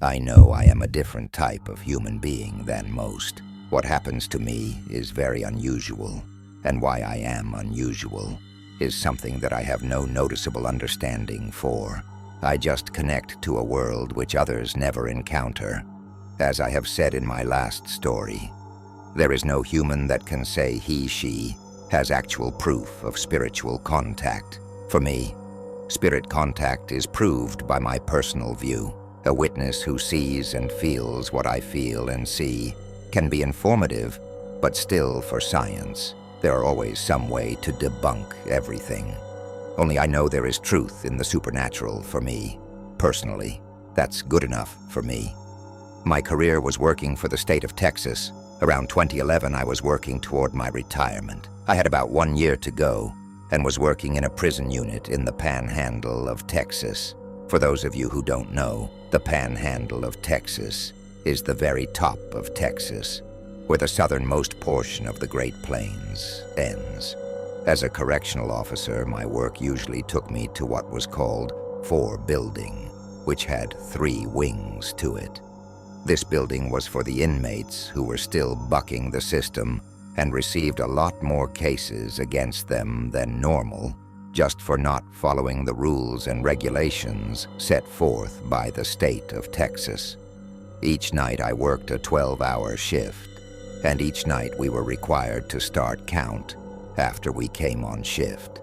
I know I am a different type of human being than most. What happens to me is very unusual, and why I am unusual is something that I have no noticeable understanding for. I just connect to a world which others never encounter. As I have said in my last story, there is no human that can say he/she has actual proof of spiritual contact. For me, spirit contact is proved by my personal view. A witness who sees and feels what I feel and see can be informative, but still, for science, there are always some way to debunk everything. Only I know there is truth in the supernatural for me. Personally, that's good enough for me. My career was working for the state of Texas. Around 2011, I was working toward my retirement. I had about 1 year to go and was working in a prison unit in the Panhandle of Texas. For those of you who don't know, the Panhandle of Texas is the very top of Texas, where the southernmost portion of the Great Plains ends. As a correctional officer, my work usually took me to what was called 4 Building, which had 3 wings to it. This building was for the inmates who were still bucking the system and received a lot more cases against them than normal, just for not following the rules and regulations set forth by the state of Texas. Each night I worked a 12-hour shift, and each night we were required to start count after we came on shift,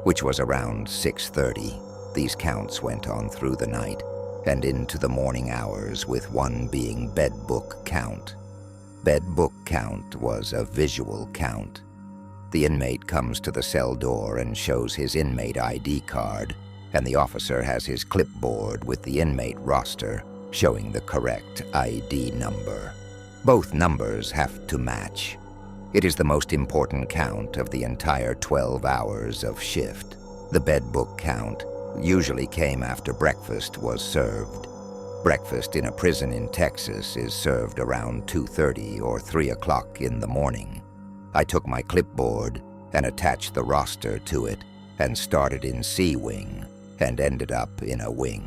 which was around 6:30. These counts went on through the night and into the morning hours, with one being bed book count. Bed book count was a visual count. The inmate comes to the cell door and shows his inmate ID card, and the officer has his clipboard with the inmate roster showing the correct ID number. Both numbers have to match. It is the most important count of the entire 12 hours of shift. The bed book count usually came after breakfast was served. Breakfast in a prison in Texas is served around 2:30 or 3 o'clock in the morning. I took my clipboard and attached the roster to it and started in C wing and ended up in A wing.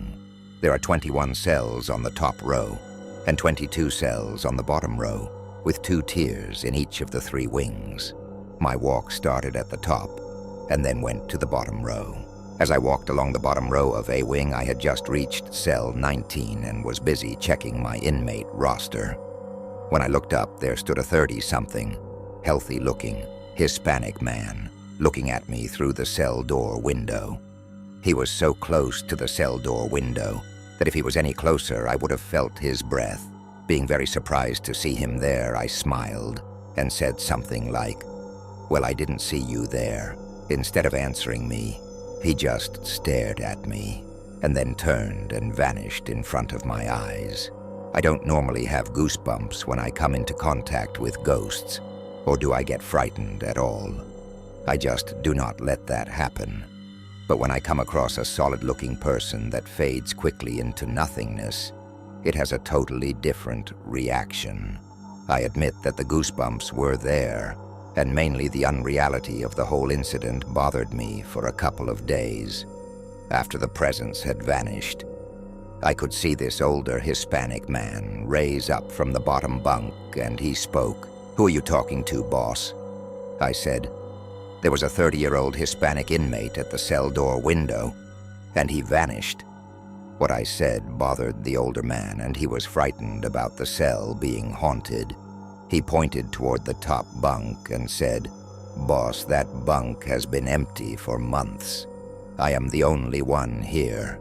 There are 21 cells on the top row and 22 cells on the bottom row, with 2 tiers in each of the 3 wings. My walk started at the top and then went to the bottom row. As I walked along the bottom row of A wing, I had just reached cell 19 and was busy checking my inmate roster. When I looked up, there stood a 30-something, healthy-looking Hispanic man looking at me through the cell door window. He was so close to the cell door window that if he was any closer, I would have felt his breath. Being very surprised to see him there, I smiled and said something like, "Well, I didn't see you there." Instead of answering me, he just stared at me and then turned and vanished in front of my eyes. I don't normally have goosebumps when I come into contact with ghosts, or do I get frightened at all. I just do not let that happen. But when I come across a solid-looking person that fades quickly into nothingness, it has a totally different reaction. I admit that the goosebumps were there, and mainly the unreality of the whole incident bothered me for a couple of days. After the presence had vanished, I could see this older Hispanic man raise up from the bottom bunk, and he spoke. "Who are you talking to, boss?" I said. There was a 30-year-old Hispanic inmate at the cell door window, and he vanished. What I said bothered the older man, and he was frightened about the cell being haunted. He pointed toward the top bunk and said, "Boss, that bunk has been empty for months. I am the only one here."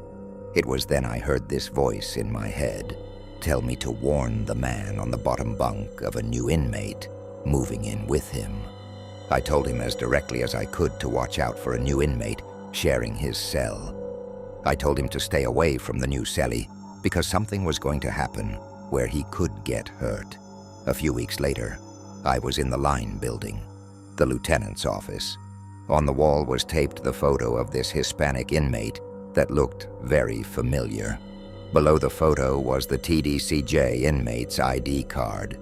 It was then I heard this voice in my head tell me to warn the man on the bottom bunk of a new inmate moving in with him. I told him as directly as I could to watch out for a new inmate sharing his cell. I told him to stay away from the new cellie because something was going to happen where he could get hurt. A few weeks later, I was in the line building, the lieutenant's office. On the wall was taped the photo of this Hispanic inmate that looked very familiar. Below the photo was the TDCJ inmate's ID card.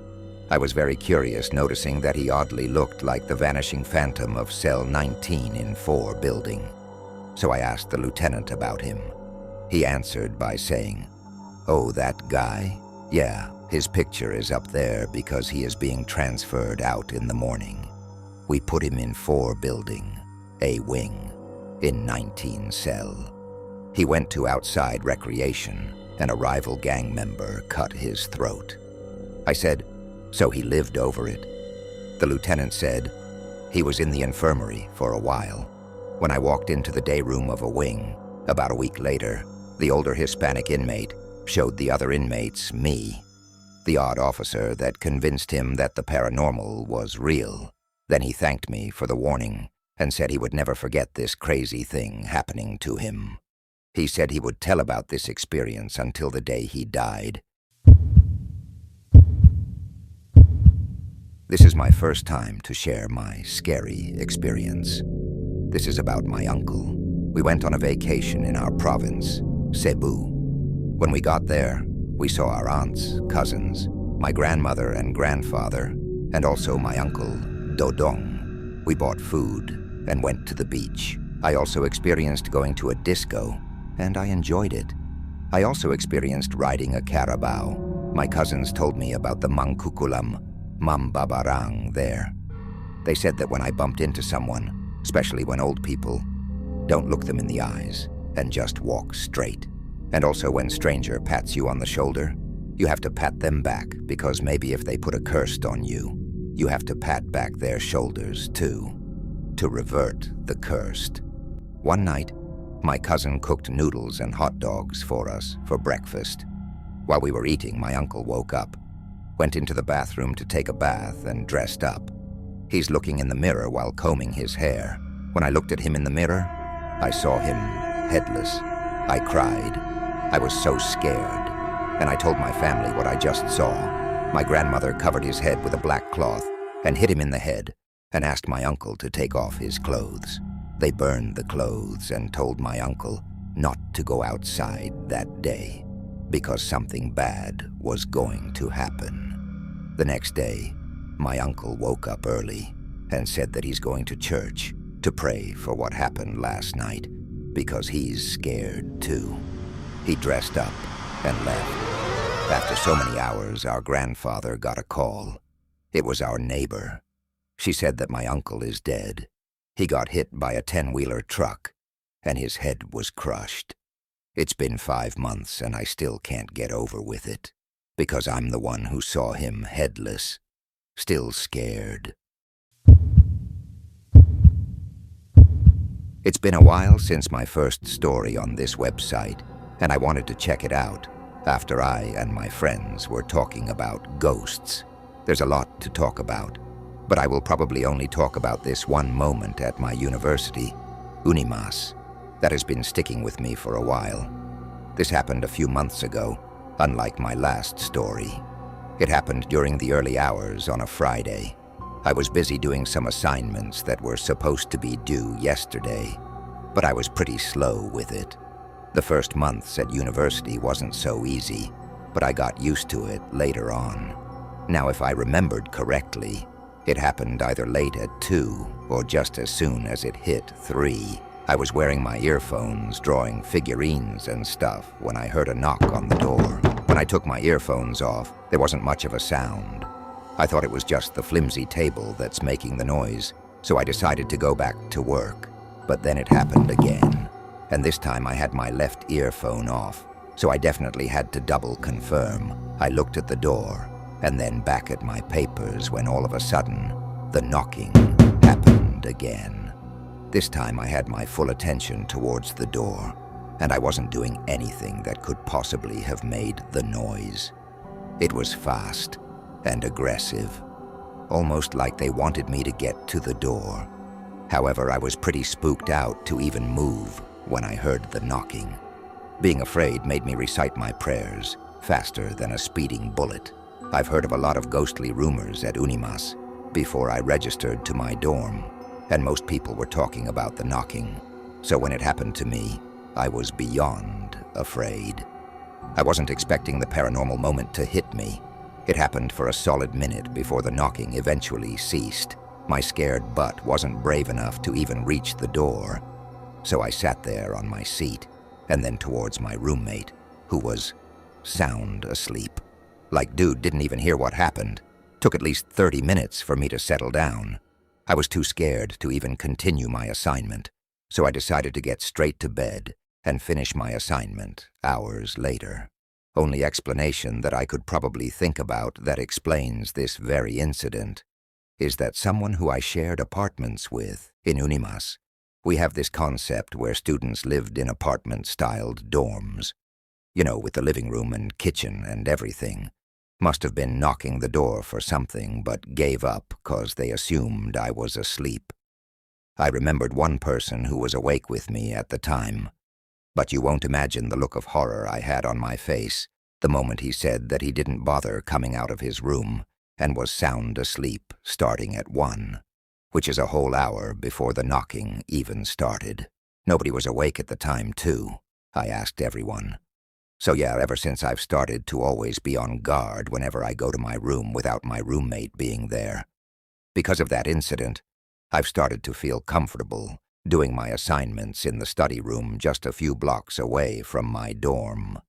I was very curious, noticing that he oddly looked like the vanishing phantom of cell 19 in 4 Building. So I asked the lieutenant about him. He answered by saying, Oh, that guy? Yeah, his picture is up there because he is being transferred out in the morning. We put him in 4 building, A wing, in 19 cell. He went to outside recreation, and a rival gang member cut his throat. I said, so he lived over it? The lieutenant said, he was in the infirmary for a while. When I walked into the day room of a wing, about a week later, the older Hispanic inmate showed the other inmates me, the odd officer that convinced him that the paranormal was real. Then he thanked me for the warning and said he would never forget this crazy thing happening to him. He said he would tell about this experience until the day he died. This is my first time to share my scary experience. This is about my uncle. We went on a vacation in our province, Cebu. When we got there, we saw our aunts, cousins, my grandmother and grandfather, and also my uncle, Dodong. We bought food and went to the beach. I also experienced going to a disco, and I enjoyed it. I also experienced riding a carabao. My cousins told me about the mangkukulam, mambabarang there. They said that when I bumped into someone, especially when old people, don't look them in the eyes and just walk straight. And also when stranger pats you on the shoulder, you have to pat them back because maybe if they put a curse on you, you have to pat back their shoulders too, to revert the cursed. One night, my cousin cooked noodles and hot dogs for us for breakfast. While we were eating, my uncle woke up, went into the bathroom to take a bath and dressed up. He's looking in the mirror while combing his hair. When I looked at him in the mirror, I saw him headless. I cried. I was so scared, and I told my family what I just saw. My grandmother covered his head with a black cloth and hit him in the head and asked my uncle to take off his clothes. They burned the clothes and told my uncle not to go outside that day because something bad was going to happen. The next day, my uncle woke up early and said that he's going to church to pray for what happened last night because he's scared too. He dressed up and left. After so many hours, our grandfather got a call. It was our neighbor. She said that my uncle is dead. He got hit by a 10-wheeler truck, and his head was crushed. It's been 5 months, and I still can't get over with it, because I'm the one who saw him headless, still scared. It's been a while since my first story on this website, and I wanted to check it out after I and my friends were talking about ghosts. There's a lot to talk about, but I will probably only talk about this one moment at my university, Unimas, that has been sticking with me for a while. This happened a few months ago, unlike my last story. It happened during the early hours on a Friday. I was busy doing some assignments that were supposed to be due yesterday, but I was pretty slow with it. The first months at university wasn't so easy, but I got used to it later on. Now, if I remembered correctly, it happened either late at 2 or just as soon as it hit 3. I was wearing my earphones, drawing figurines and stuff when I heard a knock on the door. When I took my earphones off, there wasn't much of a sound. I thought it was just the flimsy table that's making the noise, so I decided to go back to work. But then it happened again, and this time I had my left earphone off, so I definitely had to double confirm. I looked at the door, and then back at my papers when all of a sudden, the knocking happened again. This time I had my full attention towards the door, and I wasn't doing anything that could possibly have made the noise. It was fast and aggressive, almost like they wanted me to get to the door. However, I was pretty spooked out to even move when I heard the knocking. Being afraid made me recite my prayers faster than a speeding bullet. I've heard of a lot of ghostly rumors at Unimas before I registered to my dorm, and most people were talking about the knocking. So when it happened to me, I was beyond afraid. I wasn't expecting the paranormal moment to hit me. It happened for a solid minute before the knocking eventually ceased. My scared butt wasn't brave enough to even reach the door, so I sat there on my seat and then towards my roommate, who was sound asleep. Like, dude didn't even hear what happened. Took at least 30 minutes for me to settle down. I was too scared to even continue my assignment, so I decided to get straight to bed and finish my assignment hours later. Only explanation that I could probably think about that explains this very incident is that someone who I shared apartments with in Unimas, we have this concept where students lived in apartment-styled dorms. You know, with the living room and kitchen and everything. Must have been knocking the door for something, but gave up 'cause they assumed I was asleep. I remembered one person who was awake with me at the time, but you won't imagine the look of horror I had on my face the moment he said that he didn't bother coming out of his room and was sound asleep starting at 1, which is a whole hour before the knocking even started. Nobody was awake at the time, too, I asked everyone. So yeah, ever since I've started to always be on guard whenever I go to my room without my roommate being there. Because of that incident, I've started to feel comfortable doing my assignments in the study room just a few blocks away from my dorm.